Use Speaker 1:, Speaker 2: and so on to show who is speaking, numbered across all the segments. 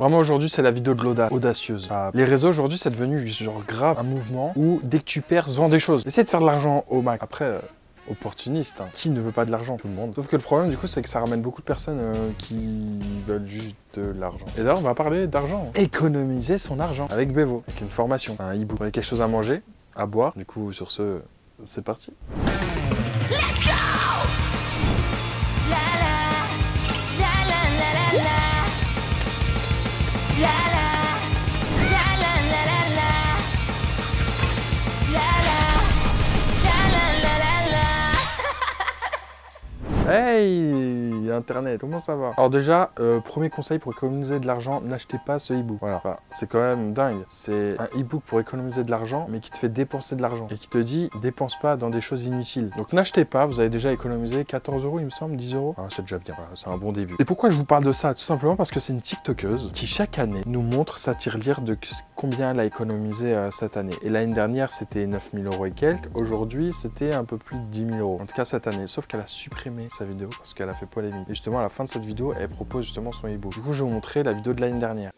Speaker 1: Vraiment aujourd'hui c'est la vidéo de l'audace, audacieuse. Les réseaux aujourd'hui c'est devenu genre grave un mouvement où dès que tu perds, vends des choses. Essaie de faire de l'argent au max. Après, opportuniste, hein. Qui ne veut pas de l'argent? Tout le monde. Sauf que le problème du coup c'est que ça ramène beaucoup de personnes qui veulent juste de l'argent. Et d'ailleurs on va parler d'argent. Économiser son argent avec Bevo, avec une formation, un e-book. Vous avez quelque chose à manger, à boire. Du coup sur ce, c'est parti.
Speaker 2: Let's go! La la, la la la la la. La la, la la la la la. La la, la la la la la.
Speaker 1: Hey Internet, comment ça va? Alors déjà, premier conseil pour économiser de l'argent, n'achetez pas ce e-book. Voilà, enfin, c'est quand même dingue. C'est un e-book pour économiser de l'argent, mais qui te fait dépenser de l'argent. Et qui te dit, dépense pas dans des choses inutiles. Donc n'achetez pas, vous avez déjà économisé 14 euros il me semble, 10 euros. Ah, c'est déjà bien, voilà, c'est un bon début. Et pourquoi je vous parle de ça? Tout simplement parce que c'est une TikTokeuse qui chaque année nous montre sa tirelire de combien elle a économisé cette année. Et l'année dernière, c'était 9 000 euros et quelques. Aujourd'hui, c'était un peu plus de 10 000 euros. En tout cas cette année. Sauf qu'elle a supprimé sa vidéo parce qu'elle a fait polémique. Et justement, à la fin de cette vidéo, elle propose justement son e-book. Du coup, je vais vous montrer la vidéo de l'année dernière.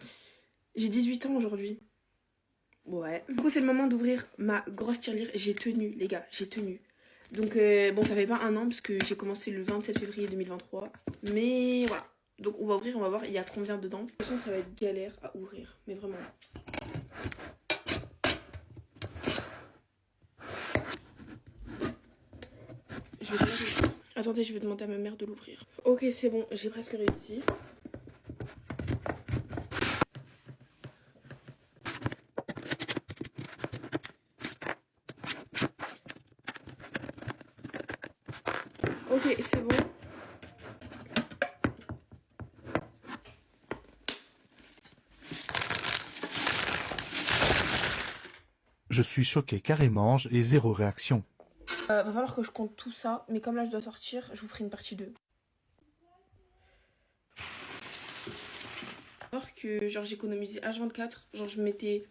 Speaker 3: J'ai 18 ans aujourd'hui. Ouais. Du coup, c'est le moment d'ouvrir ma grosse tirelire. J'ai tenu, les gars, j'ai tenu. Donc, bon, ça fait pas un an parce que j'ai commencé le 27 février 2023. Mais voilà. Donc, on va ouvrir, on va voir il y a combien dedans. De toute façon, ça va être galère à ouvrir. Mais vraiment. Je vais Attendez, je vais demander à ma mère de l'ouvrir. Ok, c'est bon, j'ai presque réussi. Ok, c'est bon.
Speaker 4: Je suis choqué carrément et zéro réaction.
Speaker 3: Va falloir que je compte tout ça, mais comme là je dois sortir, je vous ferai une partie 2. Alors que genre j'économisais H24, genre je mettais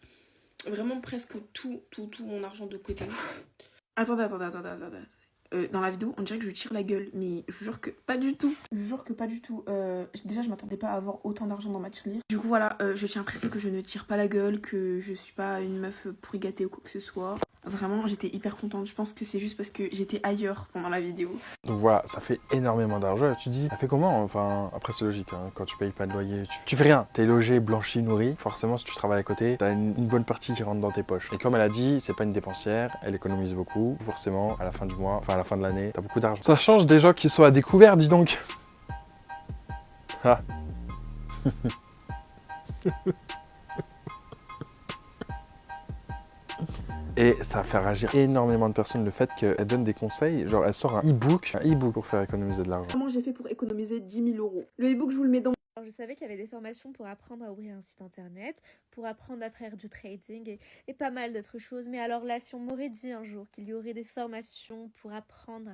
Speaker 3: vraiment presque tout mon argent de côté. Attendez. Dans la vidéo, on dirait que je tire la gueule, mais je vous jure que pas du tout. Je vous jure que pas du tout. Déjà, je m'attendais pas à avoir autant d'argent dans ma tirelire. Du coup, voilà, je tiens à préciser que je ne tire pas la gueule, que je suis pas une meuf pourri gâtée ou quoi que ce soit. Vraiment, j'étais hyper contente. Je pense que c'est juste parce que j'étais ailleurs pendant la vidéo.
Speaker 1: Donc voilà, ça fait énormément d'argent. Tu te dis, ça fait comment? Enfin, après c'est logique, hein, quand tu payes pas de loyer, tu fais rien. T'es logé, blanchi, nourri. Forcément, si tu travailles à côté, t'as une bonne partie qui rentre dans tes poches. Et comme elle a dit, c'est pas une dépensière, elle économise beaucoup. Forcément, à la fin du mois, enfin à la fin de l'année, t'as beaucoup d'argent. Ça change des gens qui sont à découvert, dis donc. Ah. Et ça fait réagir énormément de personnes le fait qu'elle donne des conseils. Genre, elle sort un e-book pour faire économiser de l'argent.
Speaker 3: Comment j'ai fait pour économiser 10 000 euros? Le e-book, je vous le mets dans...
Speaker 5: Alors, je savais qu'il y avait des formations pour apprendre à ouvrir un site internet, pour apprendre à faire du trading et pas mal d'autres choses. Mais alors là, si on m'aurait dit un jour qu'il y aurait des formations pour apprendre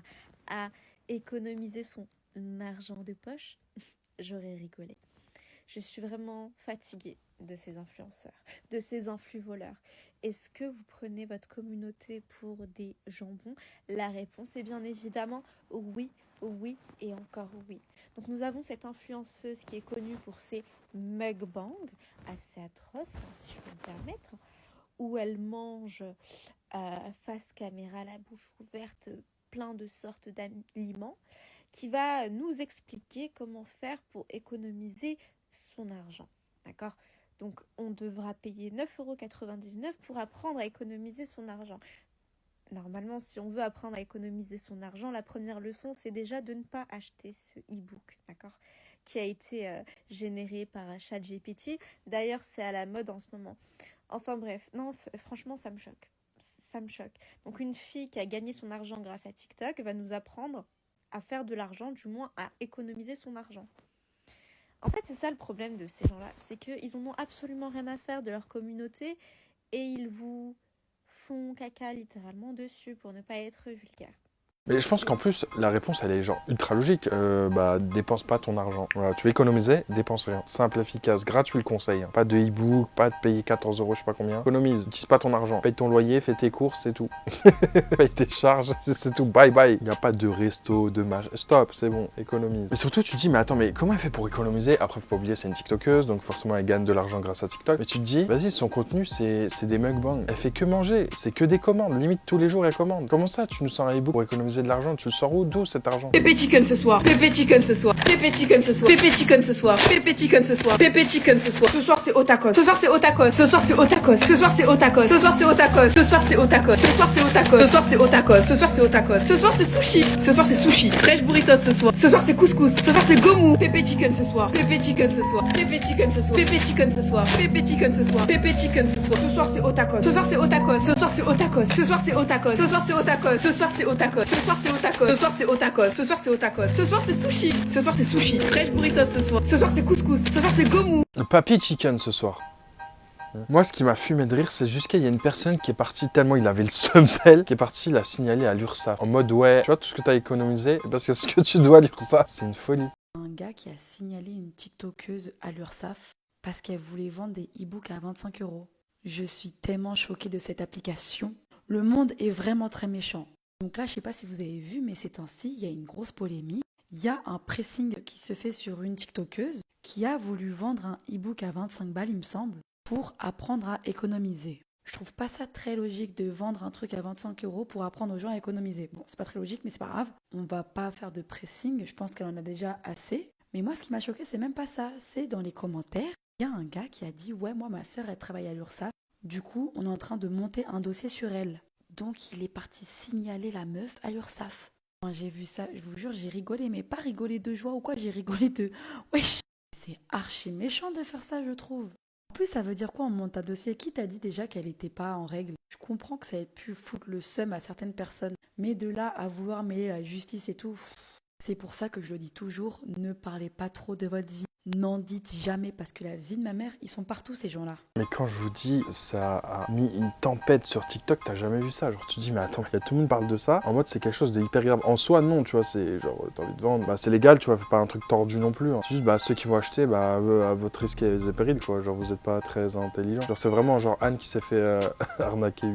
Speaker 5: à économiser son argent de poche, j'aurais rigolé. Je suis vraiment fatiguée de ces influenceurs, de ces influx-voleurs. Est-ce que vous prenez votre communauté pour des jambons? La réponse est bien évidemment oui, oui et encore oui. Donc nous avons cette influenceuse qui est connue pour ses mukbangs assez atroces, si je peux me permettre, où elle mange face caméra, la bouche ouverte, plein de sortes d'aliments, qui va nous expliquer comment faire pour économiser son argent. D'accord? Donc, on devra payer 9,99 € pour apprendre à économiser son argent. Normalement, si on veut apprendre à économiser son argent, la première leçon, c'est déjà de ne pas acheter ce e-book, d'accord? Qui a été généré par ChatGPT. D'ailleurs, c'est à la mode en ce moment. Enfin bref, non, franchement, ça me choque. Ça me choque. Donc, une fille qui a gagné son argent grâce à TikTok va nous apprendre à faire de l'argent, du moins à économiser son argent. En fait, c'est ça le problème de ces gens-là, c'est qu'ils en ont absolument rien à faire de leur communauté et ils vous font caca littéralement dessus pour ne pas être vulgaire.
Speaker 1: Mais je pense qu'en plus, la réponse, elle est genre ultra logique. Dépense pas ton argent. Voilà, tu veux économiser, dépense rien. Simple, efficace, gratuit le conseil. Hein. Pas de e-book, pas de payer 14 €, je sais pas combien. Économise, utilise pas ton argent. Paye ton loyer, fais tes courses, c'est tout. Paye tes charges, c'est tout. Bye bye. Il n'y a pas de resto, de match. Stop, c'est bon, économise. Mais surtout, tu te dis, mais attends, mais comment elle fait pour économiser? Après, faut pas oublier, c'est une TikTokeuse, donc forcément, elle gagne de l'argent grâce à TikTok. Mais tu te dis, vas-y, son contenu, c'est des mukbangs. Elle fait que manger, c'est que des commandes. Limite, tous les jours, elle commande. Comment ça, tu nous sors un e-book pour économiser de l'argent? Tu le sors où? D'où cet argent?
Speaker 3: Pépé chicken ce soir, pépé chicken ce soir, pépé chicken ce soir, pépé chicken ce soir, pépé chicken ce soir, pépé chicken ce soir. Ce soir c'est otakos, ce soir c'est otakos, ce soir c'est otakos, ce soir c'est otakos, ce soir c'est otakos, ce soir c'est otakos, ce soir c'est otakos, ce soir c'est otakos, ce soir c'est otakos, ce soir c'est sushi, ce soir c'est sushi, fresh burritos ce soir c'est couscous, ce soir c'est gomu, pépé chicken ce soir, pépé chicken ce soir, pépé chicken ce soir, pépé chicken ce soir, pépé chicken ce soir, pépé chicken ce soir. Ce soir c'est otakos, ce soir c'est otakos, ce soir c'est otakos, ce soir c'est otakos, ce soir c'est otakos, ce soir c'est otakos, ce soir c'est otakos, ce soir c'est otakos, ce soir c'est otakos, ce soir c'est sushi, ce soir c'est sushi, fresh burritos ce soir c'est couscous, ce soir c'est gomu.
Speaker 1: Le papy chicken ce soir. Moi, ce qui m'a fumé de rire, c'est juste qu'il y a une personne qui est partie tellement il avait le seum d'elle, qui est partie la signaler à l'URSSAF. En mode, ouais, tu vois, tout ce que tu as économisé, parce que ce que tu dois à l'URSSAF, c'est une folie.
Speaker 6: Un gars qui a signalé une TikTokeuse à l'URSSAF parce qu'elle voulait vendre des e-books à 25 €. Je suis tellement choquée de cette application. Le monde est vraiment très méchant. Donc là, je sais pas si vous avez vu, mais ces temps-ci, il y a une grosse polémique. Il y a un pressing qui se fait sur une TikTokeuse qui a voulu vendre un e-book à 25 balles, il me semble, pour apprendre à économiser. Je trouve pas ça très logique de vendre un truc à 25 € pour apprendre aux gens à économiser. Bon, c'est pas très logique, mais c'est pas grave. On va pas faire de pressing, je pense qu'elle en a déjà assez. Mais moi, ce qui m'a choqué, c'est même pas ça. C'est dans les commentaires, il y a un gars qui a dit « Ouais, moi, ma sœur, elle travaille à l'URSSAF. Du coup, on est en train de monter un dossier sur elle. » Donc, il est parti signaler la meuf à l'URSSAF. Quand j'ai vu ça, je vous jure, j'ai rigolé, mais pas rigolé de joie ou quoi, j'ai rigolé de « Wesh !» C'est archi méchant de faire ça, je trouve. En plus, ça veut dire quoi, on monte un dossier? Qui t'a dit déjà qu'elle n'était pas en règle? Je comprends que ça ait pu foutre le seum à certaines personnes, mais de là à vouloir mêler la justice et tout, c'est pour ça que je le dis toujours, ne parlez pas trop de votre vie. N'en dites jamais, parce que la vie de ma mère, ils sont partout ces gens-là.
Speaker 1: Mais quand je vous dis, ça a mis une tempête sur TikTok, t'as jamais vu ça. Genre, tu te dis, mais attends, tout le monde parle de ça. En mode, c'est quelque chose de hyper grave. En soi, non, tu vois, c'est genre, t'as envie de vendre. Bah, c'est légal, tu vois, fais pas un truc tordu non plus. Hein. C'est juste, bah, ceux qui vont acheter, bah, à votre risque et péril, quoi. Genre, vous êtes pas très intelligent. Genre, c'est vraiment genre Anne qui s'est fait arnaquer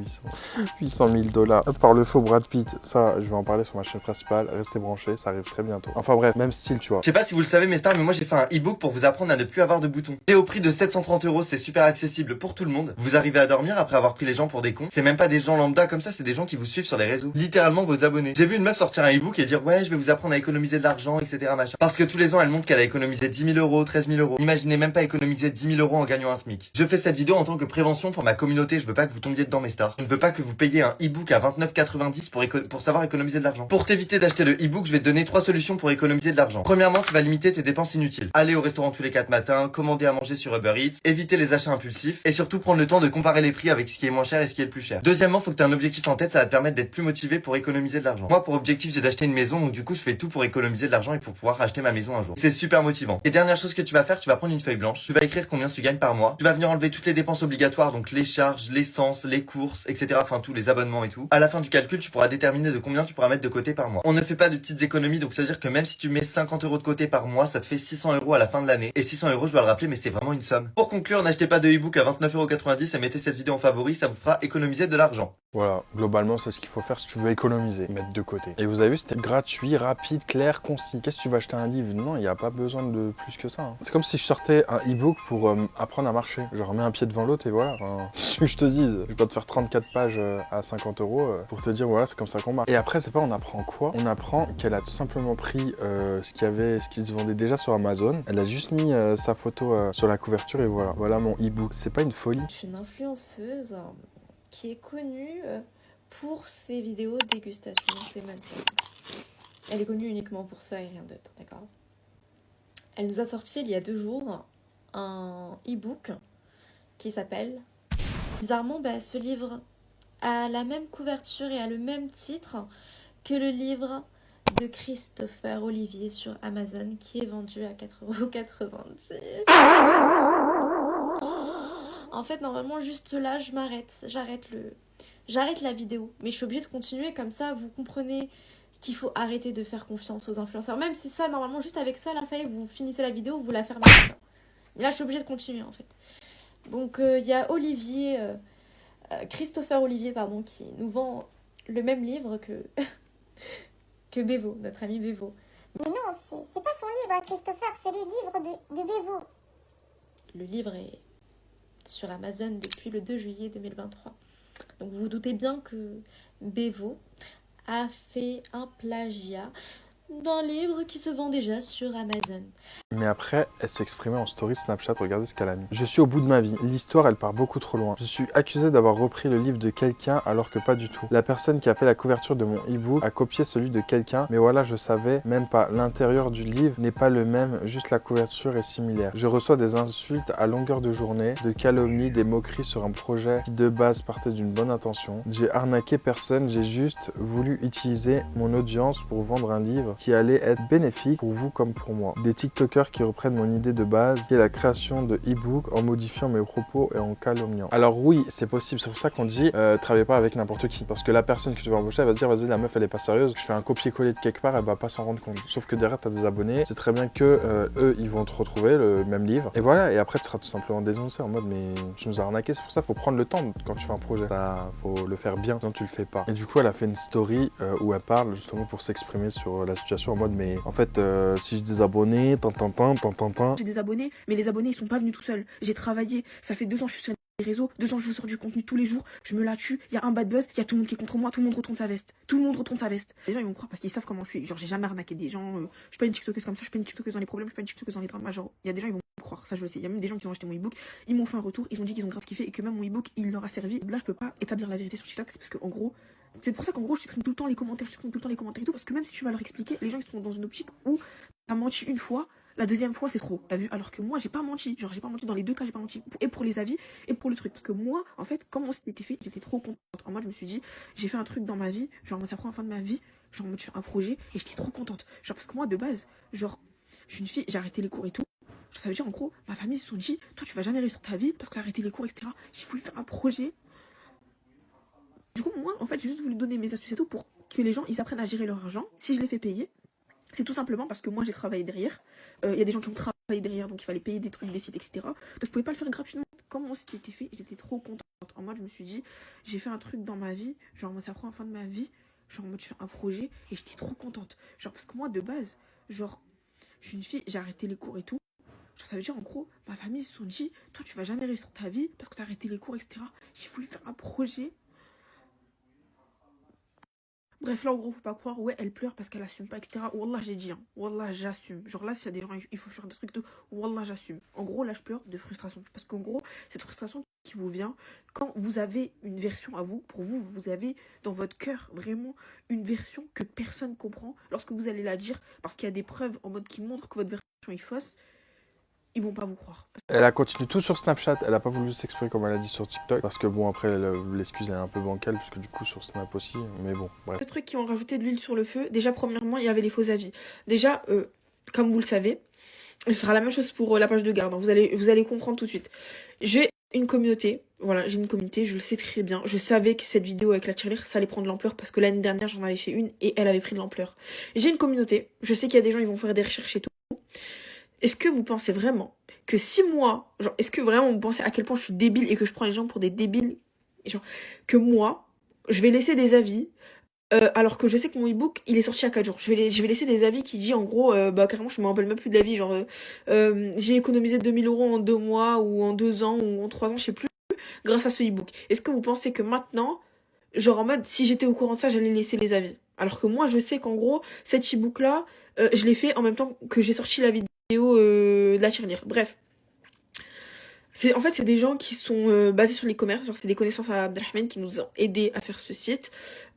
Speaker 1: 800 000 $ par le faux Brad Pitt. Ça, je vais en parler sur ma chaîne principale. Restez branchés, ça arrive très bientôt. Enfin bref, même style, tu vois.
Speaker 7: Je sais pas si vous le savez, mes stars, mais moi j'ai fait un e-book pour vous apprendre à ne plus avoir de boutons. Et au prix de 730 €, c'est super accessible pour tout le monde. Vous arrivez à dormir après avoir pris les gens pour des cons. C'est même pas des gens lambda comme ça, c'est des gens qui vous suivent sur les réseaux. Littéralement vos abonnés. J'ai vu une meuf sortir un e-book et dire ouais, je vais vous apprendre à économiser de l'argent, etc. machin. Parce que tous les ans, elle montre qu'elle a économisé 10 000 €, 13 000 €. Imaginez même pas économiser 10 000 € en gagnant un SMIC. Je fais cette vidéo en tant que prévention pour ma communauté. Je veux pas que vous tombiez dedans, mes stars. Je ne veux pas que vous payiez un e-book à 29,90 pour savoir économiser de l'argent. Pour t'éviter d'acheter le e-book, je vais te donner 3 solutions pour économiser de l'argent. Premièrement, tu vas limiter tes dépenses inutiles. Aller au restaurant tous les 4 matins, commander à manger sur Uber Eats, éviter les achats impulsifs et surtout prendre le temps de comparer les prix avec ce qui est moins cher et ce qui est le plus cher. Deuxièmement, faut que tu aies un objectif en tête, ça va te permettre d'être plus motivé pour économiser de l'argent. Moi, pour objectif, j'ai d'acheter une maison, donc du coup, je fais tout pour économiser de l'argent et pour pouvoir acheter ma maison un jour. C'est super motivant. Et dernière chose que tu vas faire, tu vas prendre une feuille blanche, tu vas écrire combien tu gagnes par mois, tu vas venir enlever toutes les dépenses obligatoires, donc les charges, l'essence, les courses, etc. Enfin, tous les abonnements et tout. À la fin du calcul, tu pourras déterminer de combien tu pourras mettre de côté par mois. On ne fait pas de petites économies, donc ça veut dire que même si tu mets 50 € de côté par mois, ça te fait 600 € à la fin de l'année. Et 600 €, je dois le rappeler, mais c'est vraiment une somme. Pour conclure, n'achetez pas de e-book à 29,90 € et mettez cette vidéo en favori, ça vous fera économiser de l'argent.
Speaker 1: Voilà, globalement, c'est ce qu'il faut faire si tu veux économiser, mettre de côté. Et vous avez vu, c'était gratuit, rapide, clair, concis. Qu'est-ce que tu vas acheter un livre? Non, il n'y a pas besoin de plus que ça. Hein. C'est comme si je sortais un e-book pour apprendre à marcher. Je remets un pied devant l'autre et voilà. Enfin, ce que je te dise, je vais pas te faire 34 pages à 50 € pour te dire voilà, c'est comme ça qu'on marche. Et après, c'est pas on apprend quoi? On apprend qu'elle a tout simplement pris ce qui se vendait déjà sur Amazon. Elle a juste mis sa photo sur la couverture et voilà. Voilà mon e-book. C'est pas une folie.
Speaker 5: Je suis une influenceuse qui est connue pour ses vidéos de dégustation, c'est Madeleine. Elle est connue uniquement pour ça et rien d'autre, d'accord? Elle nous a sorti il y a 2 jours un e-book qui s'appelle... Bizarrement, ce livre a la même couverture et a le même titre que le livre de Christopher Olivier sur Amazon qui est vendu à 4,90 €. En fait, normalement, juste là, je m'arrête. J'arrête la vidéo. Mais je suis obligée de continuer comme ça. Vous comprenez qu'il faut arrêter de faire confiance aux influenceurs. Même si ça, normalement, juste avec ça, là, ça y est, vous finissez la vidéo, vous la fermez. Mais là, je suis obligée de continuer, en fait. Donc, il y a Christopher Olivier, pardon, qui nous vend le même livre que Bévo, notre ami Bévo.
Speaker 8: Mais non, c'est pas son livre, Christopher, c'est le livre de Bévo.
Speaker 5: Le livre est sur Amazon depuis le 2 juillet 2023. Donc vous vous doutez bien que Bévo a fait un plagiat d'un livre qui se vend déjà sur Amazon.
Speaker 1: Mais après, elle s'est exprimée en story Snapchat, regardez ce qu'elle a mis. Je suis au bout de ma vie, l'histoire elle part beaucoup trop loin. Je suis accusé d'avoir repris le livre de quelqu'un alors que pas du tout. La personne qui a fait la couverture de mon e-book a copié celui de quelqu'un, mais voilà, je savais même pas. L'intérieur du livre n'est pas le même, juste la couverture est similaire. Je reçois des insultes à longueur de journée, de calomnies, des moqueries sur un projet qui de base partait d'une bonne intention. J'ai arnaqué personne, j'ai juste voulu utiliser mon audience pour vendre un livre qui allait être bénéfique pour vous comme pour moi. Des TikTokers qui reprennent mon idée de base, qui est la création de e-book en modifiant mes propos et en calomniant. Alors oui, c'est possible, c'est pour ça qu'on dit travaillez pas avec n'importe qui, parce que la personne que tu vas embaucher, elle va se dire vas-y, la meuf elle est pas sérieuse, je fais un copier-coller de quelque part, elle va pas s'en rendre compte. Sauf que derrière t'as des abonnés, c'est très bien que eux ils vont te retrouver le même livre, et voilà, et après tu seras tout simplement dénoncé en mode mais je nous ai arnaqué. C'est pour ça faut prendre le temps quand tu fais un projet, ça, faut le faire bien, sinon tu le fais pas. Et du coup elle a fait une story où elle parle justement pour s'exprimer sur la situation en mode mais en fait si j'ai des abonnés,
Speaker 3: J'ai des abonnés, mais les abonnés ils sont pas venus tout seuls. J'ai travaillé, ça fait 2 ans que je suis sur les réseaux, 2 ans que je sors du contenu tous les jours, je me la tue, il y a un bad buzz, il y a tout le monde qui est contre moi, tout le monde retourne sa veste. Tout le monde retourne sa veste. Les gens ils vont me croire parce qu'ils savent comment je suis. Genre j'ai jamais arnaqué des gens, je suis pas une TikTokeuse comme ça, je suis pas une TikTokeuse dans les problèmes, je suis pas une TikTokeuse dans les dramas. Genre il y a des gens ils vont me croire, ça je le sais. Il y a même des gens qui ont acheté mon e-book, ils m'ont fait un retour, ils ont dit qu'ils ont grave kiffé et que même mon e-book il leur a servi. Là je peux pas établir la vérité sur TikTok, c'est parce que en gros c'est pour ça qu'en gros je supprime tout le temps les commentaires, je supprime tout le temps les commentaires et tout parce que même si tu vas leur expliquer, les gens ils sont dans une optique où t'as menti une fois, la deuxième fois c'est trop, t'as vu, alors que moi j'ai pas menti, genre j'ai pas menti dans les deux cas, j'ai pas menti, et pour les avis et pour le truc, parce que moi en fait quand mon site était fait, j'étais trop contente. En moi je me suis dit j'ai fait un truc dans ma vie, genre c'est la première fois de ma vie, genre je fais un projet et j'étais trop contente, genre parce que moi de base, genre je suis une fille, j'ai arrêté les cours et tout. Ça veut dire en gros, ma famille se sont dit toi tu vas jamais réussir ta vie parce que t'as arrêté les cours etc. J'ai voulu faire un projet. Du coup moi en fait j'ai juste voulu donner mes astuces et tout pour que les gens ils apprennent à gérer leur argent. Si je les fais payer, c'est tout simplement parce que moi j'ai travaillé derrière. Il y a des gens qui ont travaillé derrière, donc il fallait payer des trucs, des sites, etc. Donc je pouvais pas le faire gratuitement. Quand mon site était fait, j'étais trop contente. En moi je me suis dit, j'ai fait un truc dans ma vie, genre c'est la première fois de ma vie, genre moi je fais un projet et j'étais trop contente. Genre parce que moi de base, genre je suis une fille, j'ai arrêté les cours et tout. Genre ça veut dire en gros, ma famille se sont dit, toi tu vas jamais réussir ta vie parce que t'as arrêté les cours, etc. J'ai voulu faire un projet. Bref, là, en gros, faut pas croire, ouais, elle pleure parce qu'elle assume pas, etc. Wallah, j'ai dit, hein. Wallah, j'assume. Genre là, s'il y a des gens, il faut faire des trucs de Wallah, j'assume. En gros, là, je pleure de frustration. Parce qu'en gros, cette frustration qui vous vient quand vous avez une version à vous, pour vous, vous avez dans votre cœur vraiment une version que personne comprend. Lorsque vous allez la dire, parce qu'il y a des preuves en mode qui montrent que votre version est fausse, ils vont pas vous croire.
Speaker 1: Elle a continué tout sur Snapchat, elle a pas voulu s'exprimer comme elle a dit sur TikTok, parce que bon après l'excuse elle est un peu bancale, puisque du coup sur Snap aussi, mais bon, bref.
Speaker 3: Le truc qui ont rajouté de l'huile sur le feu, déjà premièrement il y avait les faux avis. Déjà, comme vous le savez, ce sera la même chose pour la page de garde, hein. Vous allez comprendre tout de suite. J'ai une communauté, voilà, j'ai une communauté, je le sais très bien. Je savais que cette vidéo avec la tirelire, ça allait prendre de l'ampleur parce que l'année dernière j'en avais fait une et elle avait pris de l'ampleur. J'ai une communauté, je sais qu'il y a des gens qui vont faire des recherches et tout. Est-ce que vous pensez vraiment que 6 mois, genre, est-ce que vraiment vous pensez à quel point je suis débile et que je prends les gens pour des débiles, genre, que moi, je vais laisser des avis, alors que je sais que mon e-book, il est sorti à 4 jours. Je vais laisser des avis qui disent, en gros, bah, carrément, je me rappelle même plus de l'avis, genre, j'ai économisé 2000 € en 2 mois, ou en 2 ans, ou en 3 ans, je sais plus, grâce à ce e-book. Est-ce que vous pensez que maintenant, genre, en mode, si j'étais au courant de ça, j'allais laisser les avis? Alors que moi, je sais qu'en gros, cet e-book-là, je l'ai fait en même temps que j'ai sorti la vidéo de la tirelire. Bref. En fait, c'est des gens qui sont basés sur l'e-commerce. Genre, c'est des connaissances à Abdelrahman qui nous ont aidés à faire ce site.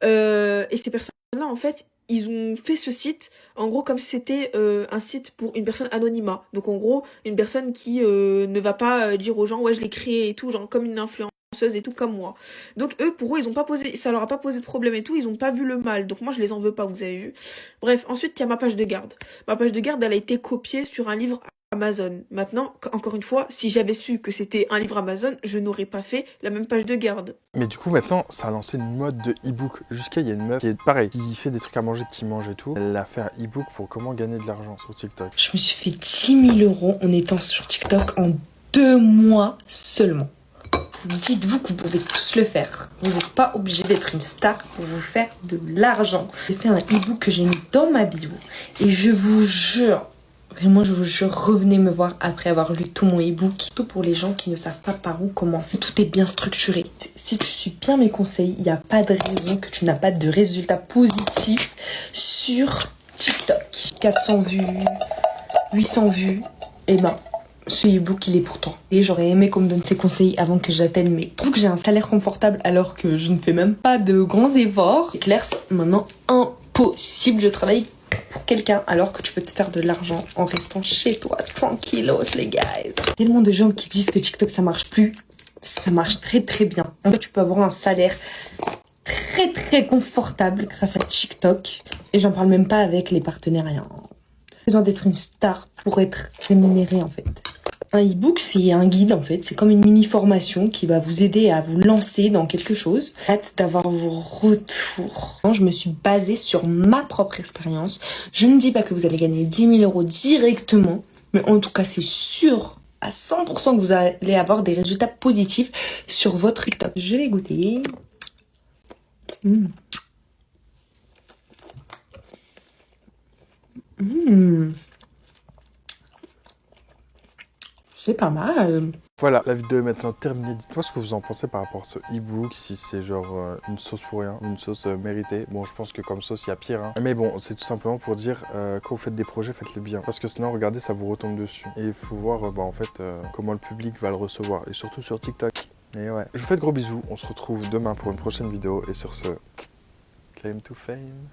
Speaker 3: Et ces personnes-là, en fait, ils ont fait ce site, en gros, comme si c'était un site pour une personne anonymat. Donc, en gros, une personne qui ne va pas dire aux gens, ouais, je l'ai créé et tout, genre comme une influenceuse et tout, comme moi. Donc, eux, pour eux, ils ont pas posé, ça leur a pas posé de problème et tout, ils ont pas vu le mal. Donc, moi, je les en veux pas, vous avez vu. Bref, ensuite, il y a ma page de garde. Ma page de garde, elle a été copiée sur un livre Amazon. Maintenant, encore une fois, si j'avais su que c'était un livre Amazon, je n'aurais pas fait la même page de garde.
Speaker 1: Mais du coup, maintenant, ça a lancé une mode de e-book. Jusqu'à, il y a une meuf qui est pareil, qui fait des trucs à manger, qui mange et tout. Elle a fait un e-book pour comment gagner de l'argent sur TikTok.
Speaker 9: Je me suis fait 10 000 € en étant sur TikTok en 2 mois seulement. Dites-vous que vous pouvez tous le faire. Vous n'êtes pas obligé d'être une star pour vous faire de l'argent. J'ai fait un e-book que j'ai mis dans ma bio. Et je vous jure, vraiment je vous jure, revenez me voir après avoir lu tout mon e-book. Surtout pour les gens qui ne savent pas par où commencer. Tout est bien structuré. Si tu suis bien mes conseils, il n'y a pas de raison que tu n'as pas de résultats positifs sur TikTok. 400 vues, 800 vues, et ben... ce e-book, il est pour toi. Et j'aurais aimé qu'on me donne ces conseils avant que j'atteigne mes... Je trouve que j'ai un salaire confortable alors que je ne fais même pas de grands efforts. C'est clair, c'est maintenant impossible. Je travaille pour quelqu'un alors que tu peux te faire de l'argent en restant chez toi, tranquillos, les gars. Tellement de gens qui disent que TikTok, ça marche plus. Ça marche très très bien. En fait, tu peux avoir un salaire très très confortable grâce à TikTok. Et j'en parle même pas avec les partenariats. Besoin d'être une star pour être rémunéré en fait. Un e-book, c'est un guide en fait, c'est comme une mini-formation qui va vous aider à vous lancer dans quelque chose. Hâte d'avoir vos retours. Je me suis basée sur ma propre expérience. Je ne dis pas que vous allez gagner 10 000 € directement, mais en tout cas c'est sûr à 100% que vous allez avoir des résultats positifs sur votre TikTok. Je vais goûter. C'est pas mal.
Speaker 1: Voilà, la vidéo est maintenant terminée. Dites-moi ce que vous en pensez par rapport à ce e-book, si c'est genre une sauce pour rien, une sauce méritée. Bon, je pense que comme sauce, il y a pire. Hein. Mais bon, c'est tout simplement pour dire, quand vous faites des projets, faites-les bien. Parce que sinon, regardez, ça vous retombe dessus. Et il faut voir, en fait, comment le public va le recevoir. Et surtout sur TikTok. Et ouais. Je vous fais de gros bisous. On se retrouve demain pour une prochaine vidéo. Et sur ce, claim to fame.